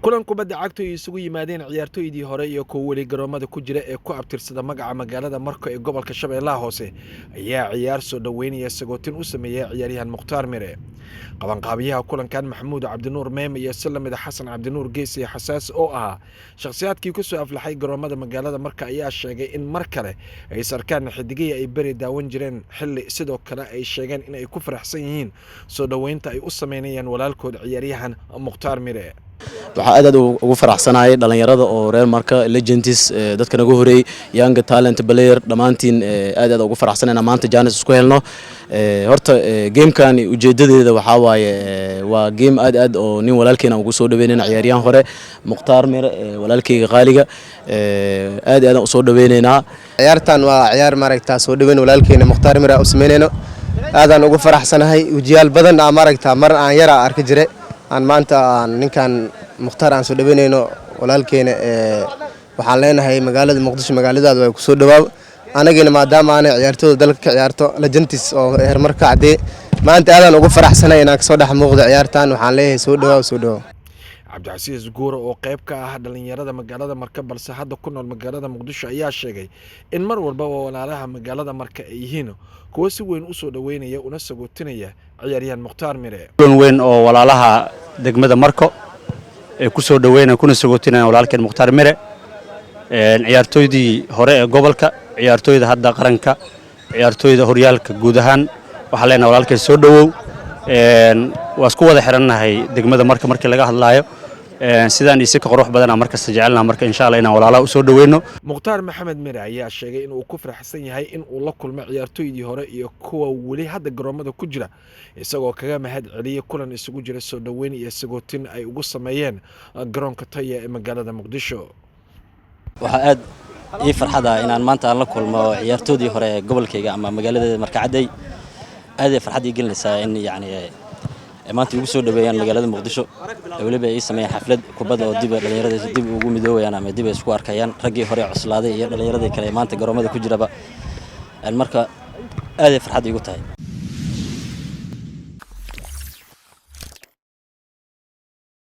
kulan kubadda cagta ay isugu yimaadeen ciyaartooydii hore iyo kuwa weli garoomada ku jira ee ku abtirsada magaca magaalada Marko ee gobolka Shabeellaha Hoose ayaa ciyaar soo dhaweynaya sagootin u sameeyay ciyaaryahan Mukhtaar Mire qabanqaabiyaha kulankan Maxamuud Cabdinuur Meem iyo Salamida Xasan Cabdinuur Geesi xasaas oo ah shakhsiyaadkii ku soo aflaxay garoomada magaalada Marka ayaa sheegay in mar kale ay sarkaan xidigay ay bari daawan jireen xilli sidoo kale ay sheegeen in ay ku faraxsan yihiin soo dhaweynta ay u sameynayaan walaalkood ciyaaryahan Mukhtaar Mire waxaa aad ugu faraxsanahay dhalinyarada oo reer Marka Legends dadka nagu horeey young talent player dhamaantiin aad ugu faraxsanahay maanta Jaanis isku helno horta gamekan ujeedadeeda waxa waaye waa game aad oo nin walaalkeena ugu soo dhaweynayna ciyaaryahan hore Mukhtaar Mire walaalkeyga qaaliga aad u soo dhaweynayna ciyaartan waa ciyaar maaragtaa soo dhaweyn walaalkeena Mukhtaar Mire u sameynayno aad ugu faraxsanahay wajiyaal badan maaragtaa mar aan yara arki jiray aan maanta ninkan Mukhtaar aan soo dhaweynayno walaalkeena waxaan leenahay magaalada Muqdisho magaaladaada way ku soo dhawaaw anagina maadaama aan ciyaartooyda dalka ka ciyaarto Legends oo heer Marka cadee maanta aad ugu faraxsanahay inaan ka soo dhex muuqdo ciyaartan waxaan leeyahay soo dhawaaw Cabdicasiis Guuro oo qayb ka ah dhalinyarada magaalada Marka balse hadda ku nool magaalada Muqdisho ayaa sheegay in mar walba walaalaha magaalada Marka ay yihiin kuwa si weyn u soo dhaweynaya una sagootinaya ciyaaryahan Mukhtaar Mire weyn oo walaalaha degmada Marko ee ku soo dhaweynaya kuna sagootinaya walaalkeen Mukhtaar Mire ciyaartooydii hore ee gobolka ciyaartooyda hadda qaranka ciyaartooyda horyaalka guud ahaan waxa leenahay walaalkeen soo dhawow waa isku wada xirannahay degmada Marka markii laga hadlaayo sidaan isi ka qurux badan marka sajeelna marka insha Allah inaan walaalaha u soo dhaweyno Mukhtaar Maxamed Mire ayaa sheegay in uu ku faraxsan yahay in uu la kulmo ciyaartooydii hore iyo kuwa weli hadda garoomada ku jira isagoo kaga mahad celiyay kulan isugu jira soo dhaweyn iyo sagootin ay ugu sameeyeen garoonka Taya ee magaalada Muqdisho waxa aad ii farxada inaan maanta la kulmo ciyaartoydii hore ee gobolkayga ama magaalada Marka caday aad farxad ii gelinaysaa in yaani maanta ugu soo dhaweeyaan magaalada Muqdisho waliba ay sameeyaan xaflad kubadda oo dhalinyarada dib ugu midoobaan ama dib isku arkayaan raggii hore cuslaaday iyo dhalinyarada kale maanta garoomada ku jiraba marka aad farxad iigu tahay